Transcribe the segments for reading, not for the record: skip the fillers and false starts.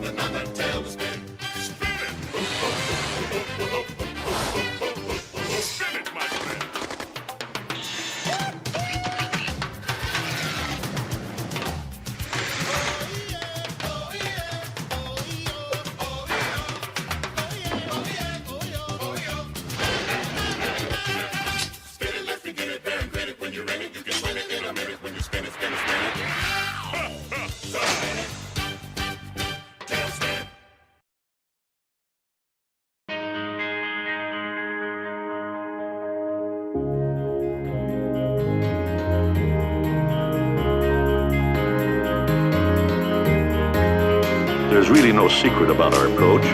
with another tail to spin. Spin it! Spin it, my friend! Spin it, let's begin it, bear and grin it. When you're in it, you can win it in a minute. When you spin it, spin it, spin it. So spin it. Tail spin. There's really no secret about our approach.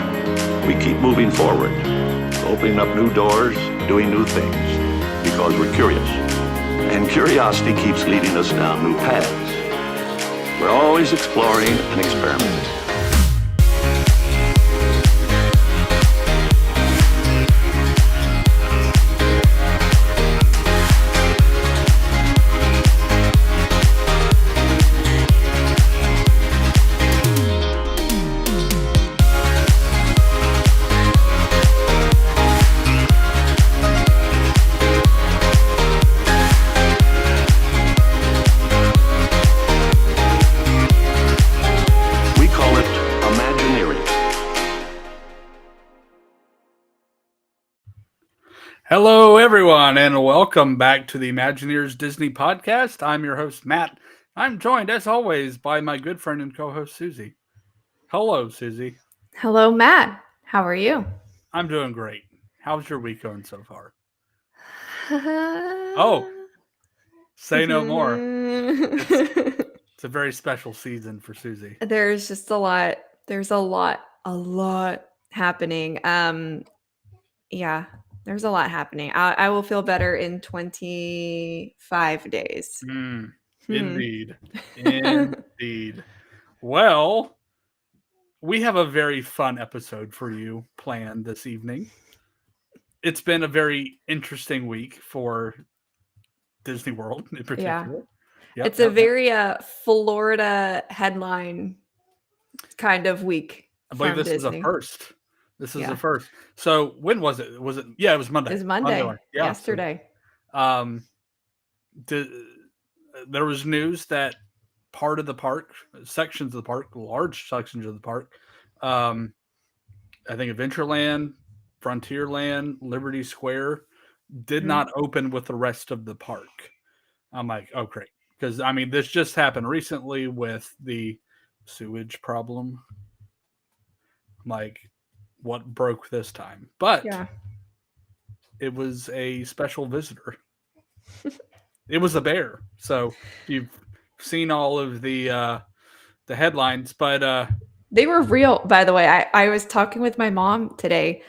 We keep moving forward, opening up new doors, doing new things, because we're curious. And curiosity keeps leading us down new paths. We're always exploring and experimenting. We call it ImagineEars. Hello, everyone, and welcome back to the ImagineEars Disney podcast. I'm your host, Matt. I'm joined, as always, by my good friend and co-host, Susie. Hello, Susie. Hello, Matt. How are you? I'm doing great. How's your week going so far? Oh, say no more. It's a very special season for Susie. There's just a lot. There's a lot happening. Yeah, there's a lot happening. I will feel better in 25 days. Indeed. Indeed. Well, we have a very fun episode for you planned this evening. It's been a very interesting week for Disney World in particular. Yep, It's a very Florida headline kind of week. I believe from this Disney. is a first. This is the first. So when was it? Was it? Yeah, it was Monday. It was Monday. Yeah, yesterday. So, there was news that part of the park, sections of the park, large sections of the park, I think Adventureland, Frontierland, Liberty Square, did not open with the rest of the park. I'm like, oh, great. Because, I mean, this just happened recently with the sewage problem. I'm like, what broke this time? But it was a special visitor. It was a bear. So you've seen all of the headlines, but They were real, by the way. I was talking with my mom today,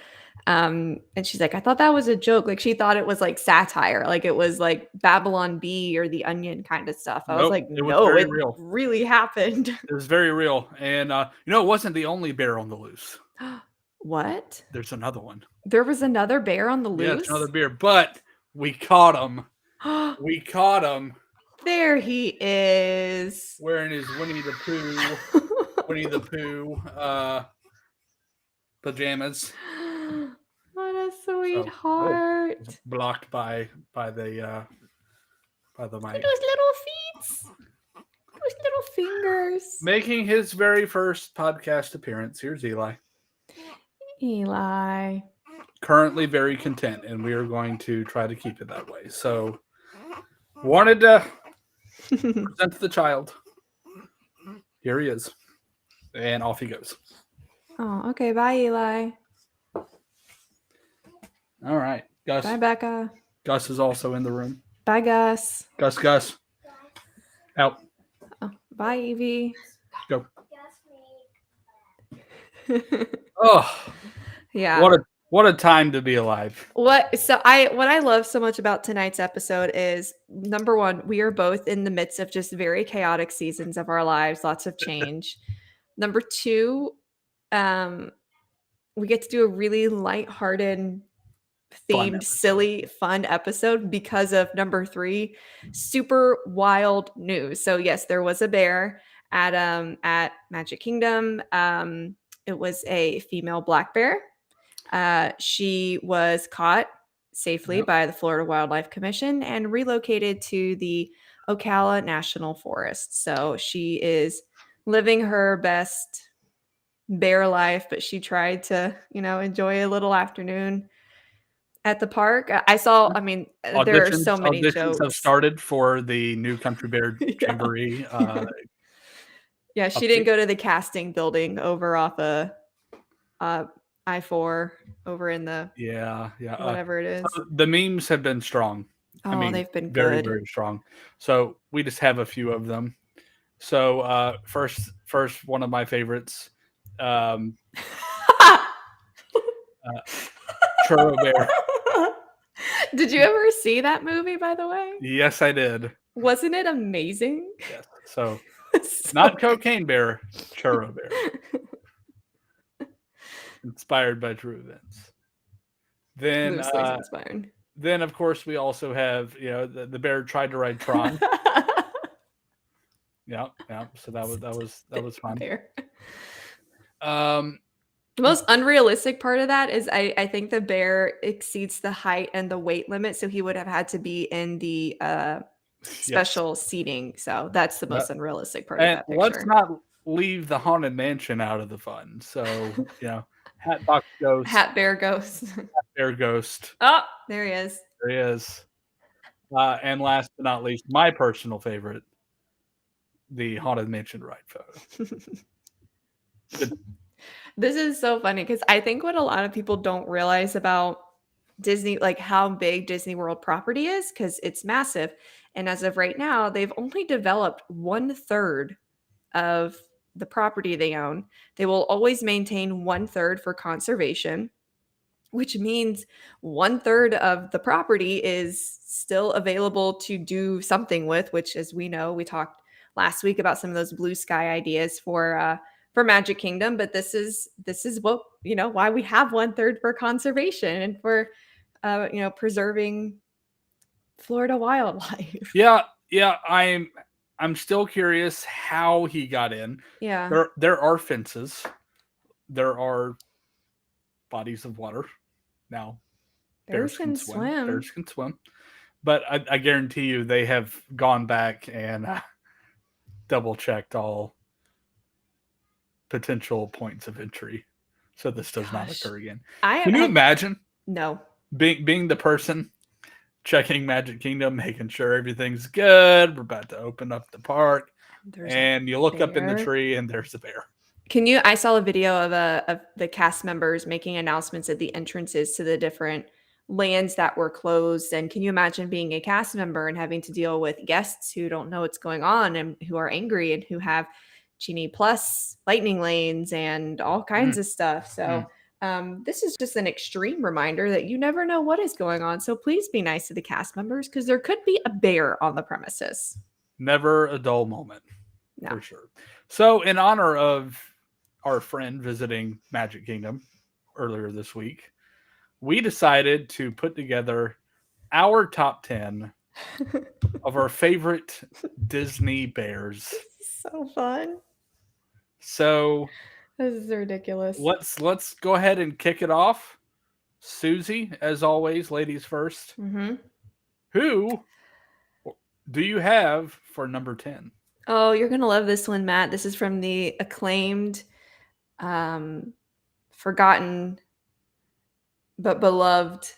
and she's like, I thought that was a joke. Like, she thought it was like satire, like it was like Babylon Bee or The Onion kind of stuff. I was Nope, like, it was no, very it real. really happened. It was very real. And, it wasn't the only bear on the loose. What? There's another one. There was another bear on the Yeah, loose? it's another bear. But we caught him. We caught him There he is. wearing his Winnie the Pooh pajamas. What a So, sweetheart. it's blocked by the mic. Those little feet. Those little fingers. Making his very first podcast appearance. Here's Eli. Eli. Currently very content, and we are going to try to keep it that way. So, wanted to present the child. Here he is. And off he goes. Oh, okay. Bye, Eli. All right. Gus. Bye, Becca. Gus is also in the room. Bye, Gus. Gus. Out. Oh, bye, Evie. Go. Oh, Yeah. what a time to be alive. What I love so much about tonight's episode is, number one, we are both in the midst of just very chaotic seasons of our lives, lots of change. Number two, we get to do a really lighthearted, themed, silly, fun episode because of number three, super wild news. So yes, there was a bear. at Magic Kingdom. It was a female black bear. She was caught safely Yep. by the Florida Wildlife Commission and relocated to the Ocala National Forest. So she is living her best bear life, but she tried to, enjoy a little afternoon at the park. I mean, there are so many Auditions have jokes. started for the new Country Bear Yeah. Jamboree. Yeah, she update. didn't go to the casting building over off I-4 over in the Yeah. whatever it is. The memes have been strong. Oh, they've been very, good. very strong. So we just have a few of them. So first, one of my favorites, Churro Bear. Did you ever see that movie, by the way? Yes, I did. Wasn't it amazing? Yes. So So not Cocaine Bear, Churro Bear, inspired by true events. Then, loosely inspired. then of course we also have the bear tried to ride Tron. Yeah. So that was fun. Bear. The The most unrealistic part of that is I think the bear exceeds the height and the weight limit, so he would have had to be in the special seating. So that's the most unrealistic part of And that picture. let's not leave the Haunted Mansion out of the fun. So Hat Box Ghost, Hat Bear Ghost. Bear Ghost. Oh, there he is. There he is. And last but not least, my personal favorite, the Haunted Mansion ride photo. This is so funny because I think what a lot of people don't realize about Disney, like how big Disney World property is, because it's massive. And as of right now, they've only developed 1/3 of the property they own. They will always maintain 1/3 for conservation, which means 1/3 of the property is still available to do something with, which, as we know, we talked last week about some of those blue sky ideas for Magic Kingdom. But this is what, why we have 1/3 for conservation and for preserving Florida wildlife. Yeah. I'm still curious how he got in. Yeah. There are fences. There are bodies of water. Now Bears can swim. Bears can swim. But I guarantee you they have gone back and double checked all potential points of entry, so this does not occur again. Can you imagine? No. Being the person checking Magic Kingdom, making sure everything's good. We're about to open up the park, and you look up in the tree, and there's a bear. I saw a video of the cast members making announcements at the entrances to the different lands that were closed. And can you imagine being a cast member and having to deal with guests who don't know what's going on and who are angry and who have Genie Plus lightning lanes and all kinds of stuff. So this is just an extreme reminder that you never know what is going on. So please be nice to the cast members, because there could be a bear on the premises. Never a dull moment. No. For sure. So in honor of our friend visiting Magic Kingdom earlier this week, we decided to put together our top 10 of our favorite Disney bears. So fun. So this is ridiculous. Let's go ahead and kick it off. Susie, as always, ladies first. Mm-hmm. Who do you have for number 10? Oh, you're gonna love this one, Matt. This is from the acclaimed, forgotten but beloved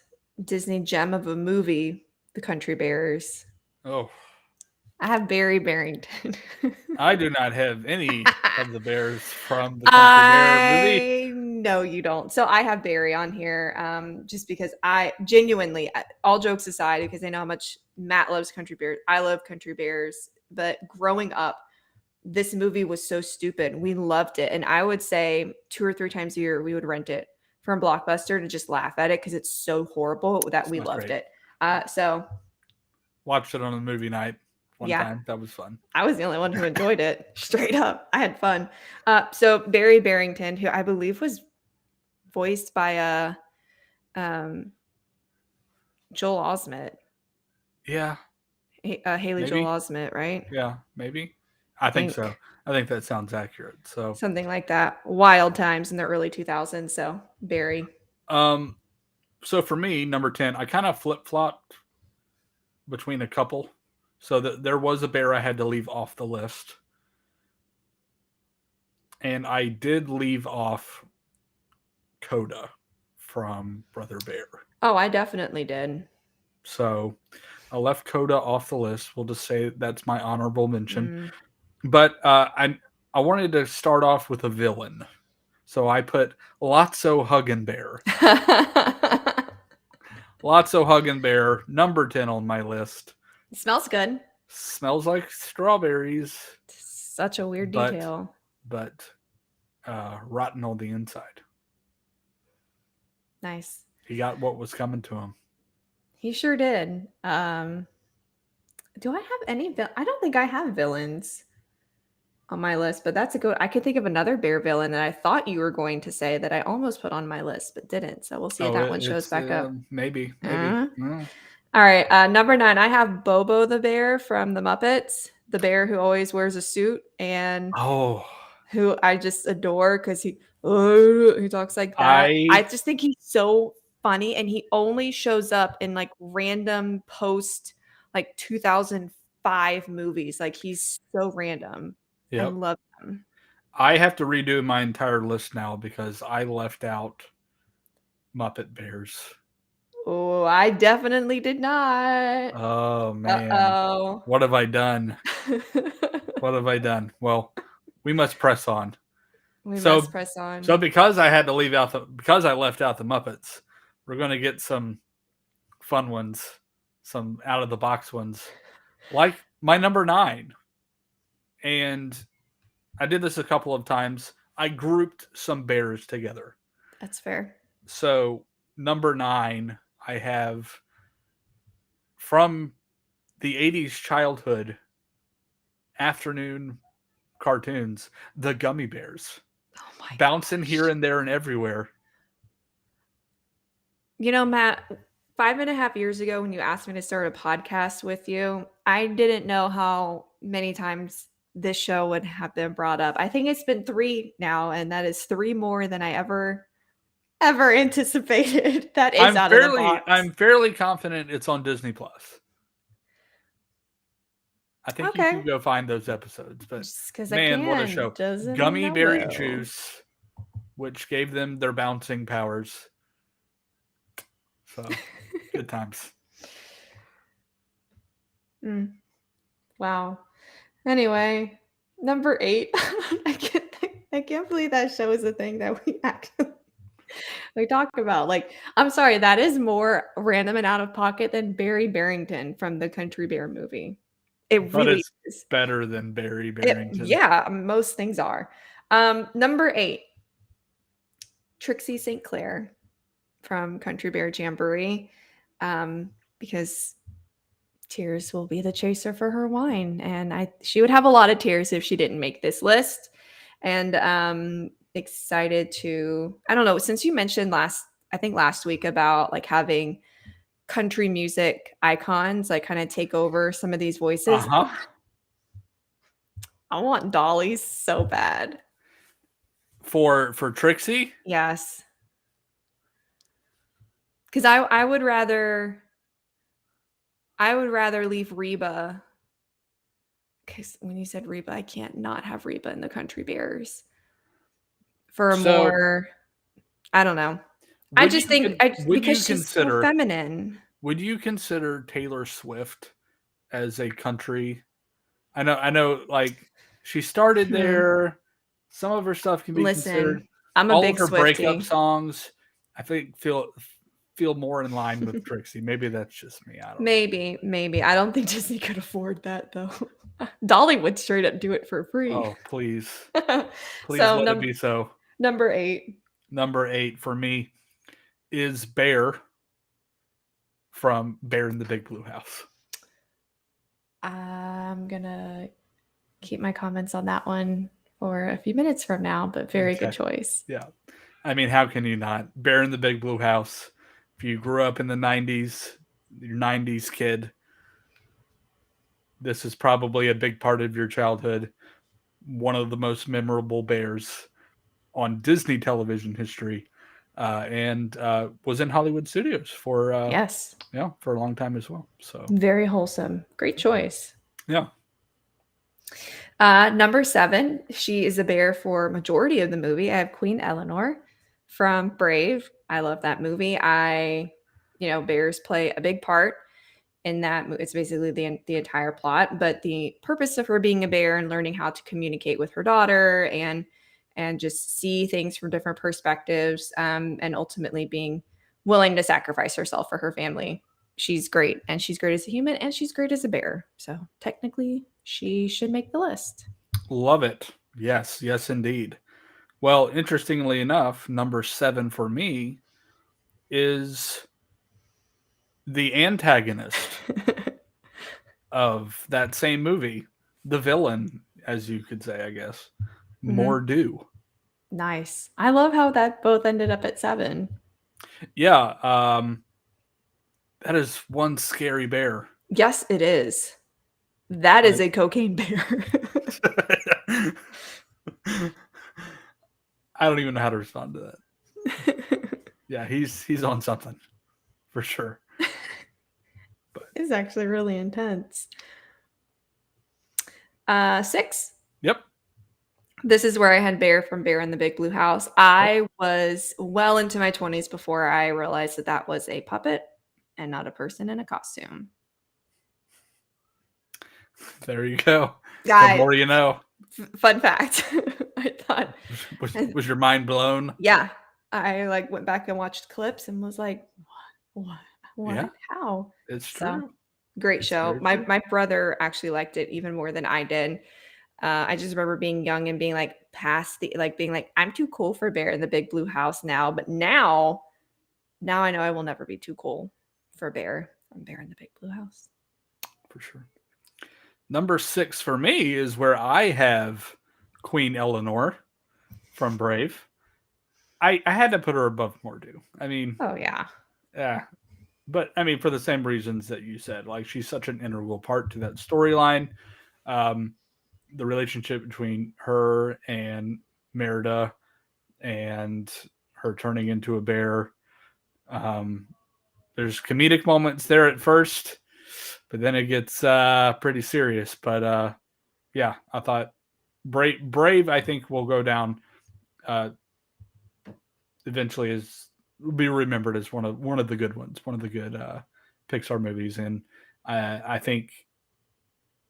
Disney gem of a movie, The Country Bears. Oh, I have Barry Barrington. I do not have any of the bears from the Country Bear movie. No, you don't. So I have Barry on here, just because I genuinely, all jokes aside, because I know how much Matt loves Country Bears. I love Country Bears, but growing up, this movie was so stupid. We loved it, and I would say 2 or 3 times a year we would rent it from Blockbuster to just laugh at it because it's so horrible that we loved it. So watched it on a movie night one time. That was fun. I was the only one who enjoyed it. Straight up, I had fun. So Barry Barrington, who I believe was voiced by Joel Osment. Yeah. Haley Maybe. Joel Osment, right? Yeah, maybe. I think so. I think that sounds accurate. So, Something like that. Wild times in the early 2000s. So, Barry. um, so for me, number 10, I kind of flip flopped between a couple. So that there was a bear I had to leave off the list. And I did leave off Coda from Brother Bear. Oh, I definitely did. So I left Coda off the list. We'll just say that's my honorable mention. Mm. But I wanted to start off with a villain. So I put Lotso Huggin' Bear. Lotso Huggin' Bear, number 10 on my list. It smells good. Smells like strawberries, Such a weird but detail. rotten on the inside. Nice. He got what was coming to him. He sure did. Do I have any? I don't think I have villains on my list, but that's a good. I could think of another bear villain that I thought you were going to say that I almost put on my list, but didn't. So we'll see if that one shows back up. Maybe. All right, number 9. I have Bobo the bear from the Muppets, the bear who always wears a suit and who I just adore because he talks like that. I just think he's so funny, and he only shows up in like random post like 2005 movies. Like he's so random. Yep. I love him. I have to redo my entire list now because I left out Muppet Bears. Oh, I definitely did not. Oh man. Uh-oh. What have I done? What have I done? Well, we must press on. We must press on. So because I left out the Muppets, we're going to get some fun ones, some out of the box ones, like my number 9. And I did this a couple of times. I grouped some bears together. That's fair. So number 9, I have from the 80s childhood afternoon cartoons, the Gummy Bears. Oh my bouncing gosh. Here and there and everywhere. You know, Matt, 5.5 years ago when you asked me to start a podcast with you, I didn't know how many times this show would have been brought up. I think it's been 3 now, and that is 3 more than I ever anticipated. That is out of the box. I'm fairly confident it's on Disney Plus. I think you can go find those episodes, but man, what a show! Gummy berry juice, which gave them their bouncing powers. So good times. Wow. Anyway, number 8. I can't believe that show is a thing that we actually talk about. Like, I'm sorry, that is more random and out of pocket than Barry Barrington from the Country Bear movie. It really is better than Barry Barrington. Yeah, most things are. Number 8, Trixie St. Clair from Country Bear Jamboree, because tears will be the chaser for her wine, and she would have a lot of tears if she didn't make this list. And excited to, I don't know, since you mentioned last week about like having country music icons like kind of take over some of these voices. I want Dolly's so bad. For Trixie? Yes. Because I would rather leave Reba. Because when you said Reba, I can't not have Reba in the Country Bears. For more, I don't know. I just think because she's so feminine. Would you consider Taylor Swift as a country? I know, like she started there. Some of her stuff can be considered. I'm a big Swiftie. All of her breakup songs, I think, feel more in line with Trixie. Maybe that's just me. I don't know. Maybe. I don't think Disney could afford that though. Dolly would straight up do it for free. Oh, please. Please let it be so. Number 8. Number 8 for me is Bear from Bear in the Big Blue House. I'm going to keep my comments on that one for a few minutes from now, but very good choice. Yeah. I mean, how can you not? Bear in the Big Blue House. If you grew up in the 90s, you're a 90s kid, this is probably a big part of your childhood. one of the most memorable bears on Disney television history, and was in Hollywood studios for Yes. for a long time as well. So Very wholesome. Great choice. yeah, Number 7, she is a bear for majority of the movie. I have Queen Eleanor from Brave. I love that movie. Bears play a big part in that. It's basically the entire plot, but the purpose of her being a bear and learning how to communicate with her daughter and just see things from different perspectives, and ultimately being willing to sacrifice herself for her family. She's great, and she's great as a human, and she's great as a bear. So technically, she should make the list. love it. Yes, yes, indeed. Well, interestingly enough, number 7 for me is the antagonist of that same movie, the villain, as you could say, I guess, Mhm. Mordu. Nice. I love how that both ended up at 7. Yeah, that is one scary bear. Yes, it is. That is a cocaine bear. I don't even know how to respond to that. Yeah, he's on something for sure. It's actually really intense. 6. Yep. This is where I had Bear from Bear in the Big Blue House. I was well into my 20s before I realized that that was a puppet and not a person in a costume. There you go. The Guy, more you know. fun fact. I thought, Was your mind blown? yeah, I like went back and watched clips and was like, what, Yeah, how? it's So true. great It's show. very My true. my brother actually liked it even more than I did. I just remember being young and being like past the being like, I'm too cool for Bear in the Big Blue House now, but now I know I will never be too cool for Bear from Bear in the Big Blue House. For sure. Number 6 for me is where I have Queen Eleanor from Brave. I had to put her above Mordu. I mean, Oh yeah. yeah, but I mean for the same reasons that you said. Like she's such an integral part to that storyline. Um, the relationship between her and Merida and her turning into a bear. Um, there's comedic moments there at first, but then it gets pretty serious. But yeah, I thought Brave, I think, will go down uh, eventually as be remembered as one of the good ones, one of the good Pixar movies, and I think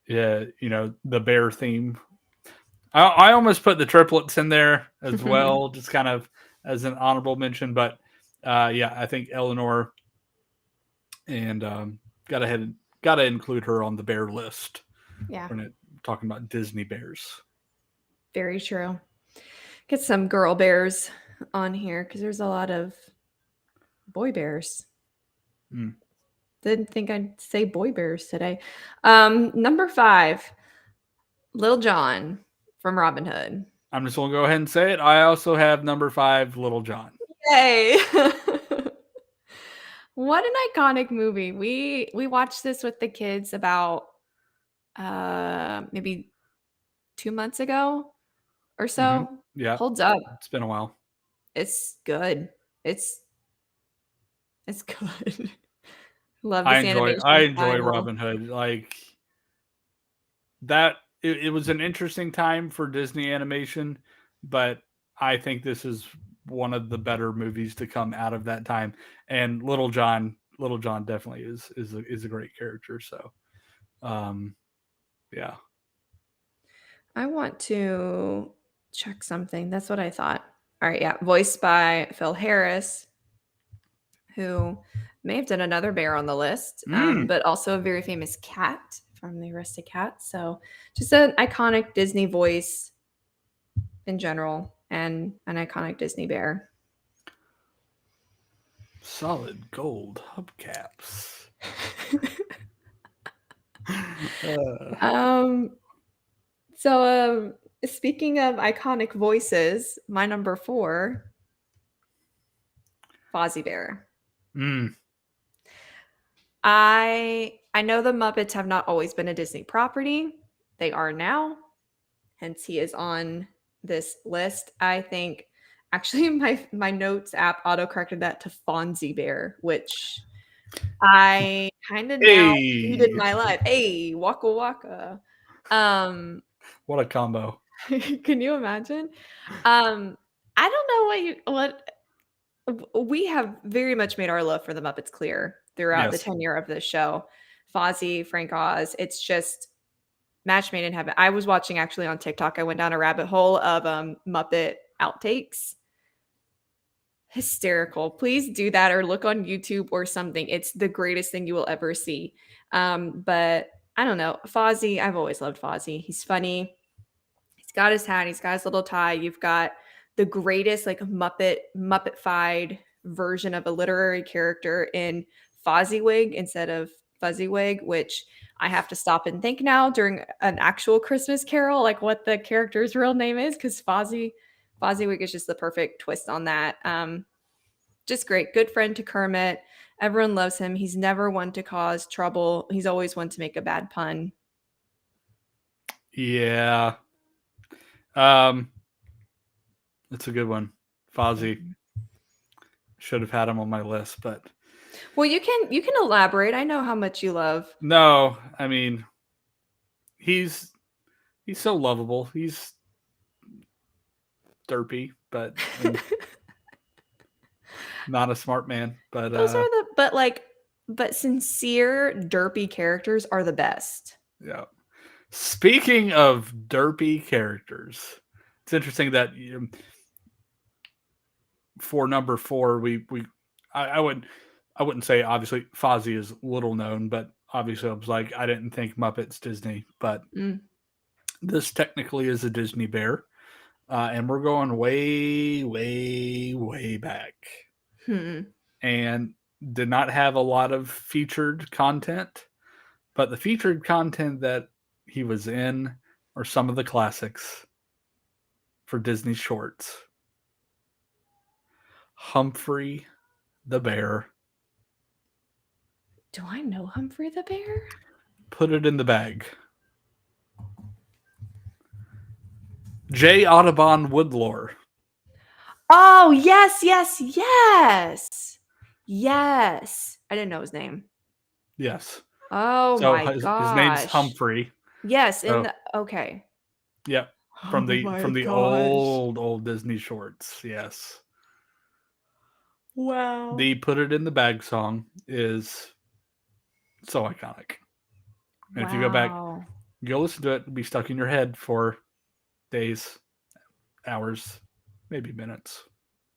yeah, the bear theme. I almost put the triplets in there as well, just kind of as an honorable mention. But yeah, I think Eleanor and gotta include her on the bear list Yeah, when talking about Disney bears. very true. Get some girl bears on here because there's a lot of boy bears. Mm. Didn't think I'd say boy bears today. Number 5, Lil John from Robin Hood. I'm just gonna go ahead and say it. I also have number 5, Little John. Yay! What an iconic movie. We watched this with the kids about maybe 2 months ago or Mm-hmm. so. Yeah, Holds up. it's been a while. It's good. It's good. Love I this enjoy animation I enjoy style. Robin Hood. Like that it was an interesting time for Disney animation, but I think this is one of the better movies to come out of that time. And Little John definitely is a great character. So um yeah. I want to check something. That's what I thought. All right, yeah. Voiced by Phil Harris, who may have done another bear on the list, Mm, but also a very famous cat from the Aristocats. So just an iconic Disney voice in general and an iconic Disney bear. solid gold hubcaps. um, so speaking of iconic voices, my number 4, Fozzie Bear. mm, I know the Muppets have not always been a Disney property. They are now. hence he is on this list. I think actually my notes app auto-corrected that to Fonzie Bear, which I kind of now hated Hey, my life. Hey, waka waka. Um, what a combo. can you imagine? I don't know we have very much made our love for the Muppets clear throughout the Yes. tenure of this show. Fozzie, Frank Oz, it's just match made in heaven. I was watching actually on TikTok. I went down a rabbit hole of Muppet outtakes. Hysterical. Please do that or look on YouTube or something. It's the greatest thing you will ever see. But I don't know. Fozzie, I've always loved Fozzie. He's funny. He's got his hat, he's got his little tie. You've got the greatest like Muppetified version of a literary character in Fozziewig instead of Fuzzywig, which I have to stop and think now during an actual Christmas Carol, like what the character's real name is, because Fozziewig is just the perfect twist on that. Just great, good friend to Kermit. Everyone loves him. He's never one to cause trouble. He's always one to make a bad pun. Yeah. That's a good one. Fozzie. Should have had him on my list, but Well, you can elaborate. I know how much you love. no, I mean, he's so lovable. He's derpy, but not a smart man. But Those are but sincere derpy characters are the best. yeah. Speaking of derpy characters, it's interesting that for number 4, I wouldn't say obviously Fozzie is little known, but obviously I was like I didn't think Muppets Disney, but this technically is a Disney bear, and we're going way, way, way back, and did not have a lot of featured content, but the featured content that he was in are some of the classics for Disney shorts. Humphrey the Bear. Do I know Humphrey the Bear? Put it in the bag. J. Audubon Woodlore. Oh, yes. Yes. I didn't know his name. Yes. Oh So my his gosh. name's Humphrey. Yes, So, okay. Yep. From the old Disney shorts. Yes. Wow. The Put It in the Bag song is so iconic. And if you go back, go listen to it, it'll be stuck in your head for days, hours, maybe minutes.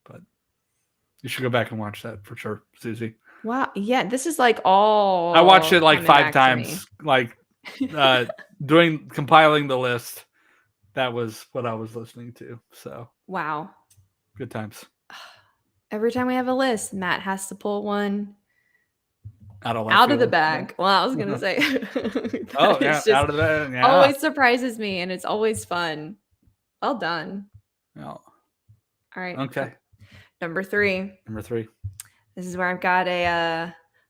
But you should go back and watch that for sure, Susie. Wow. Yeah, this is like all I watched it like coming 5 back to times, like compiling the list. That was what I was listening to. So wow. good times. Every time we have a list, Matt has to pull one Out of the bag. Well, I was gonna say. Oh yeah, out of the bag. Yeah. Always surprises me, and it's always fun. Well done. Yeah. All right. Okay. Number 3. This is where I've got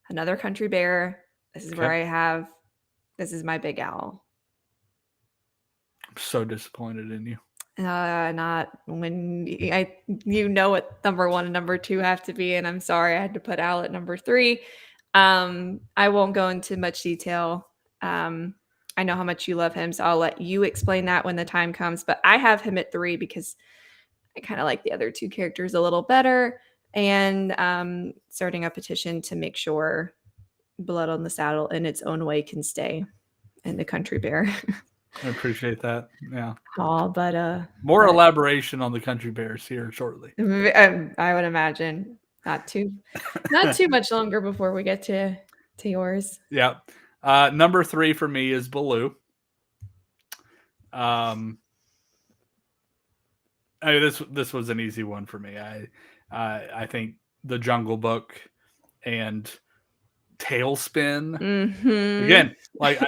another country bear. This is where this is my Big Owl. I'm so disappointed in you. Not when you know what number 1 and number 2 have to be, and I'm sorry I had to put Owl at number 3. I won't go into much detail. I know how much you love him, so I'll let you explain that when the time comes. But I have him at 3 because I kind of like the other 2 characters a little better, and starting a petition to make sure Blood on the Saddle in its own way can stay in the country bear. I appreciate that. Yeah. Oh, but more elaboration on the country bears here shortly. I would imagine not too much longer before we get to yours. Yeah. Number 3 for me is Baloo. This was an easy one for me. I think The Jungle Book and Tailspin. Mm-hmm. Again, like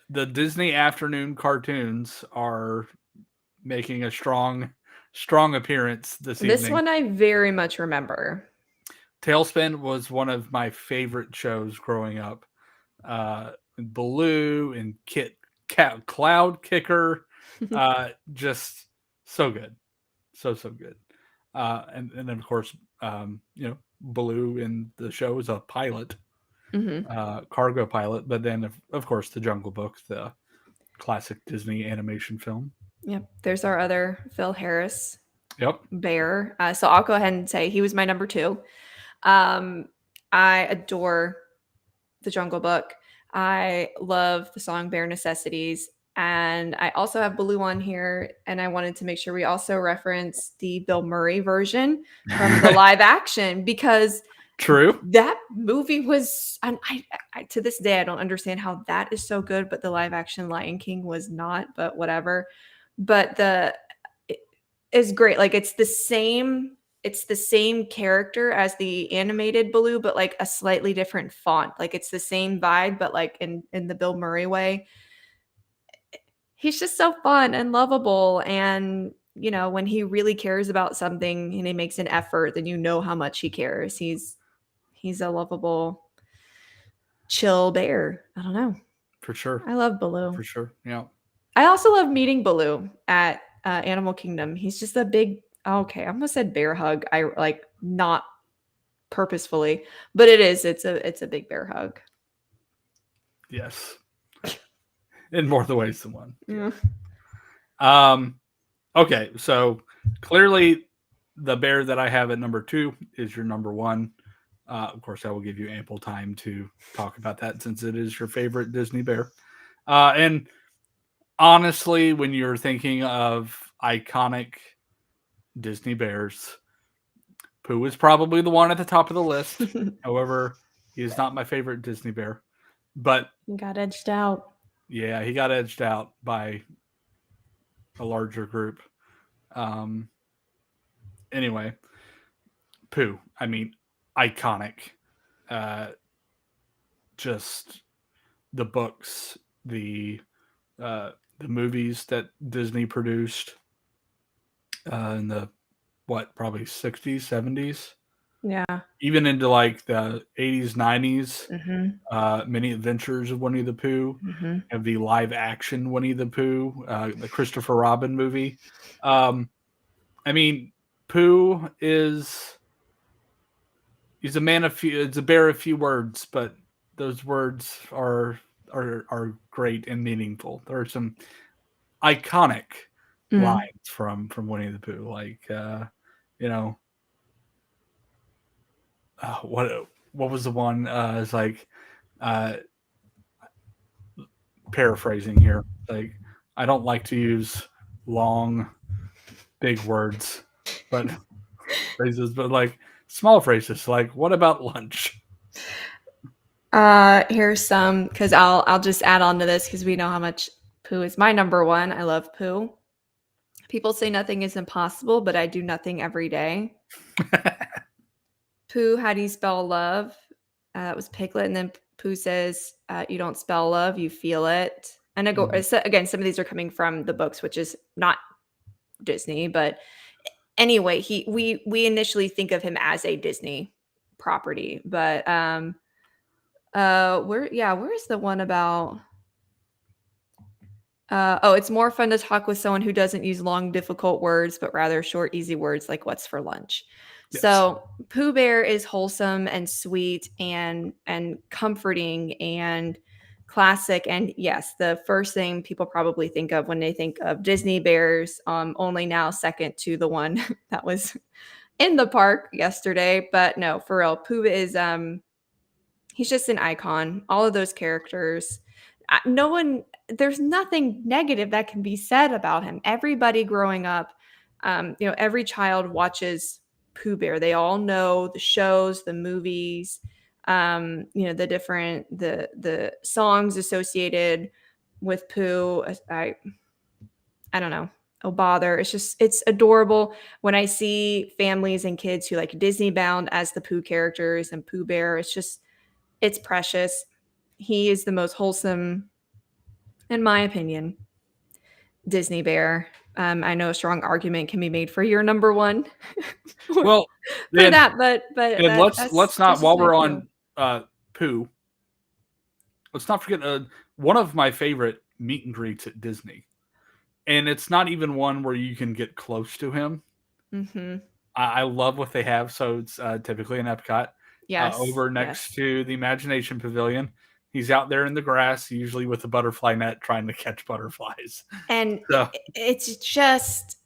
the Disney afternoon cartoons are making a strong appearance this evening. This one I very much remember. Tailspin was one of my favorite shows growing up. Baloo and Cloud Kicker. Just so good, so good. And then of course, Baloo in the show is a pilot, cargo pilot. But then of course the Jungle Book, the classic Disney animation film. Yep. There's our other Phil Harris Yep. bear. So I'll go ahead and say he was my number 2. I adore the Jungle Book. I love the song Bare Necessities. And I also have Baloo on here. And I wanted to make sure we also reference the Bill Murray version from the live action, because True. that movie was, and I to this day, I don't understand how that is so good, but the live action Lion King was not, but whatever. But it is great. Like it's the same character as the animated Baloo, but like a slightly different font. Like it's the same vibe, but like in the Bill Murray way. He's just so fun and lovable. And when he really cares about something and he makes an effort, then you know how much he cares. He's a lovable, chill bear. I don't know. For sure. I love Baloo. For sure. Yeah. I also love meeting Baloo at Animal Kingdom. He's just a big, okay, I almost said bear hug. I like not purposefully, but it is. It's a big bear hug. Yes. In more the ways than one. Yeah. Okay, so clearly the bear that I have at number 2 is your number 1. Of course, I will give you ample time to talk about that since it is your favorite Disney bear. And honestly, when you're thinking of iconic Disney bears, Pooh is probably the one at the top of the list. However, he is not my favorite Disney bear. But he got edged out. Yeah, he got edged out by a larger group. Anyway, Pooh. I mean, iconic. Just the books, the movies that Disney produced in the probably 60s, 70s. Yeah. Even into like the 80s, 90s. Many Adventures of Winnie the Pooh. Have the live action Winnie the Pooh, the Christopher Robin movie. I mean, Pooh he's a man of few, it's a bear of few words, but those words are great and meaningful. There are some iconic lines from Winnie the Pooh, like what was the one? It's like paraphrasing here. Like, I don't like to use long, big words, but phrases, but like small phrases. Like, what about lunch? Here's some, because I'll just add on to this because we know how much Pooh is my number 1. I love Pooh. People say nothing is impossible, but I do nothing every day. Pooh, how do you spell love? That was Piglet. And then Pooh says, you don't spell love, you feel it. And I go, again, some of these are coming from the books, which is not Disney. But anyway, we initially think of him as a Disney property. But where's the one about? It's more fun to talk with someone who doesn't use long, difficult words, but rather short, easy words like what's for lunch. Yes. So Pooh Bear is wholesome and sweet and comforting and classic. And yes, the first thing people probably think of when they think of Disney bears, only now second to the one that was in the park yesterday. But no, for real, Pooh is he's just an icon. All of those characters. There's nothing negative that can be said about him. Everybody growing up, every child watches Pooh Bear. They all know the shows, the movies, the different the songs associated with Pooh. I don't know. Oh bother. It's adorable when I see families and kids who like Disney bound as the Pooh characters and Pooh Bear. It's precious. He is the most wholesome, in my opinion, Disney bear. I know a strong argument can be made for your number 1. Well, for that, but let's not, while we're on Pooh, let's not forget one of my favorite meet and greets at Disney, and it's not even one where you can get close to him. Mm-hmm. I love what they have. So it's typically in Epcot, Yes. over next yes. to the Imagination Pavilion. He's out there in the grass, usually with a butterfly net, trying to catch butterflies. And So, it's just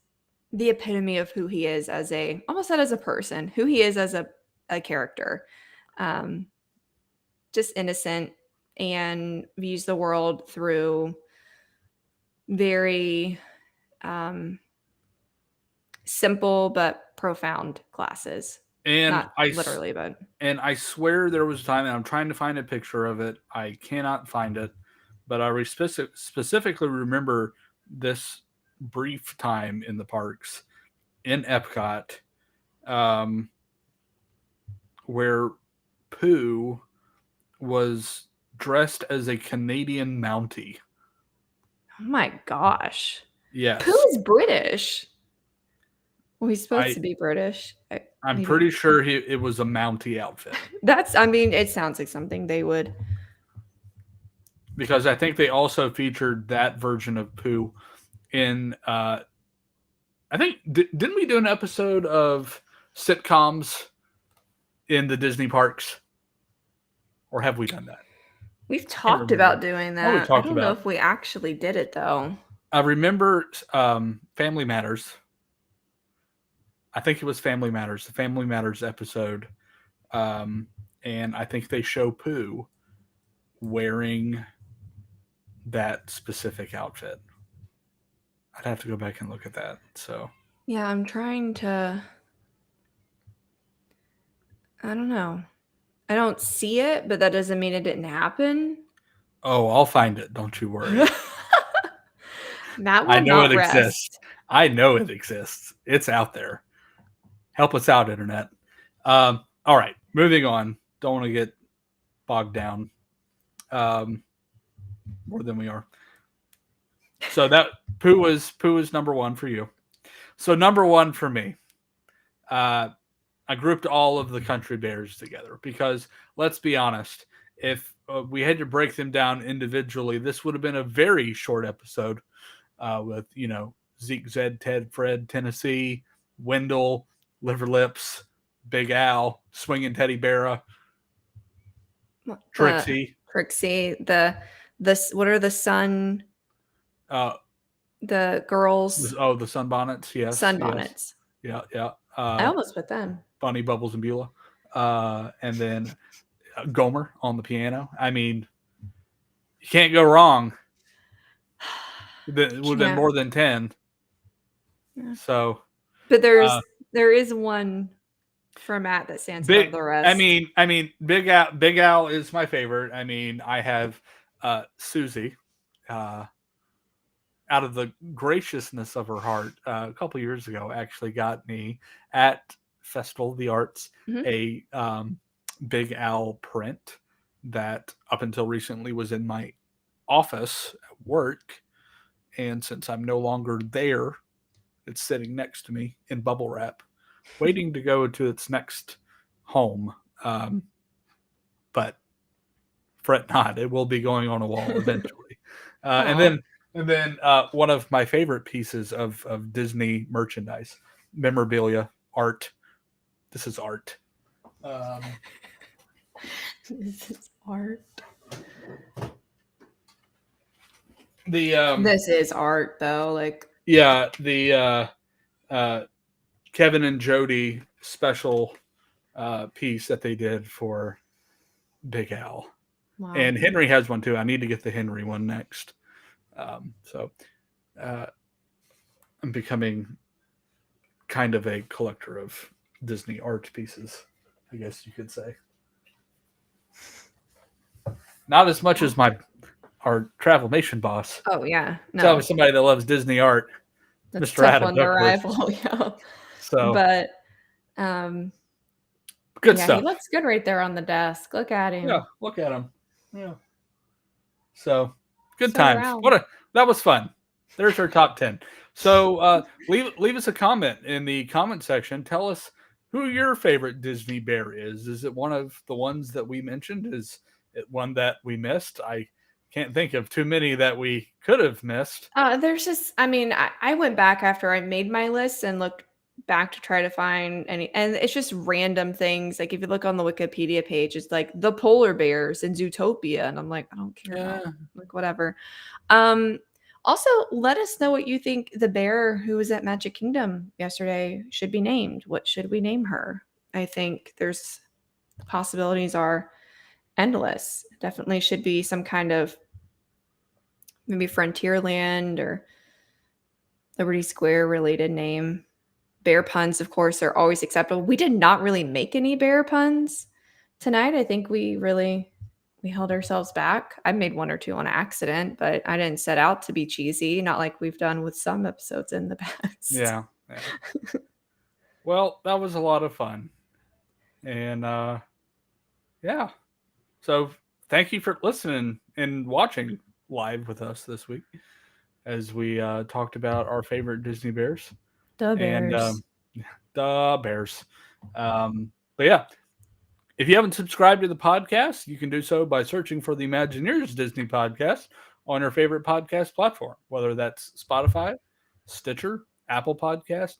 the epitome of who he is as a, almost not as a person, who he is as a character. Um, just innocent and views the world through very simple but profound glasses. and Not literally, but I swear there was a time, and I'm trying to find a picture of it. I cannot find it, but I specifically remember this brief time in the parks in Epcot, um, where Pooh was dressed as a Canadian Mountie. oh my gosh. Yes, Pooh is British. Well, he's supposed to be British. I'm Maybe. pretty sure it was a Mountie outfit. I mean, it sounds like something they would. Because I think they also featured that version of Pooh in, I think, didn't we do an episode of sitcoms in the Disney parks? Or have we done that? We've talked about doing Oh, we that. I talked don't know about- if we actually did it, though. I remember Family Matters. I think it was Family Matters, the Family Matters episode. And I think they show Pooh wearing that specific outfit. I'd have to go back and look at that. So Yeah, I'm trying to. I don't know. I don't see it, but that doesn't mean it didn't happen. oh, I'll find it. Don't you worry. Matt will I know not it rest. exists. I know it exists. It's out there. Help us out, internet. All right, moving on. Don't want to get bogged down more than we are. So that Pooh was number one for you. So number one for me. I grouped all of the country bears together because let's be honest, if we had to break them down individually, this would have been a very short episode with, Zeke, Zed, Ted, Fred, Tennessee, Wendell, Liver Lips, Big Al, Swinging Teddy Bear, Trixie. Trixie, the what are the sun? The girls. The sunbonnets, yes. Sunbonnets. Yes. Yeah. I almost put them. Bunny, Bubbles, and Beulah. And then Gomer on the piano. I mean, you can't go wrong. It would have been more than 10. Yeah. So, but there is one for Matt that stands above the rest. I mean, Big Al is my favorite. I mean, I have Susie. Out of the graciousness of her heart, a couple years ago, actually got me at Festival of the Arts a Big Al print that up until recently was in my office at work. And since I'm no longer there, it's sitting next to me in bubble wrap, waiting to go to its next home. But fret not, it will be going on a wall eventually. And then one of my favorite pieces of Disney merchandise, memorabilia, art. This is art. This is art. This is art, though. Like, yeah, the Kevin and Jody special piece that they did for Big Al. wow. And Henry has one too. I need to get the Henry one next. So I'm becoming kind of a collector of Disney art pieces, I guess you could say. Not as much as our Travel Nation boss. Oh yeah, no. Tell me somebody that loves Disney art, That's Mr. tough Adam one to Duckworth. rival, yeah. So, But good yeah, stuff. he looks good right there on the desk. Look at him. Yeah, look at him. Yeah. So good So times. round. That was fun. There's our top 10. So leave us a comment in the comment section. Tell us who your favorite Disney bear is. Is it one of the ones that we mentioned? Is it one that we missed? I can't think of too many that we could have missed. There's just, I mean, I went back after I made my list and looked back to try to find any, and it's just random things. Like if you look on the Wikipedia page, it's like the polar bears in Zootopia, and I'm like, I don't care about, like, whatever. Also, let us know what you think the bear who was at Magic Kingdom yesterday should be named. What should we name her? I think there's the possibilities are endless. Definitely should be some kind of maybe Frontierland or Liberty Square related name. Bear puns, of course, are always acceptable. We did not really make any bear puns tonight. I think we held ourselves back. I made one or two on accident, but I didn't set out to be cheesy, not like we've done with some episodes in the past. Yeah. Well, that was a lot of fun. And yeah. So thank you for listening and watching live with us this week as we talked about our favorite Disney bears. The bears. And the bears. But yeah, if you haven't subscribed to the podcast, you can do so by searching for the ImagineEars Disney podcast on your favorite podcast platform, whether that's Spotify, Stitcher, Apple Podcast.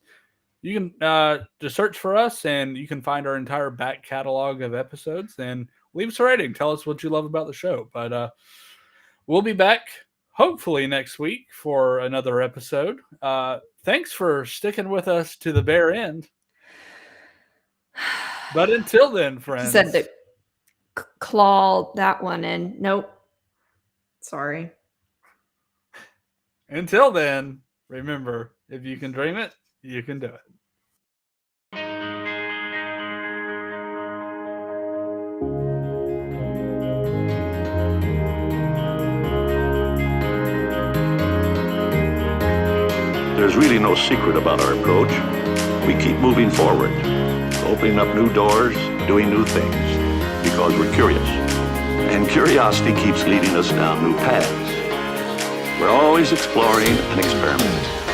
You can just search for us, and you can find our entire back catalog of episodes. And leave us a rating. Tell us what you love about the show. But we'll be back hopefully next week for another episode. Thanks for sticking with us to the bare end. But until then, friends. Said to claw that one in. Nope. Sorry. Until then, remember, if you can dream it, you can do it. There's really no secret about our approach. We keep moving forward, opening up new doors, doing new things, because we're curious. And curiosity keeps leading us down new paths. We're always exploring and experimenting.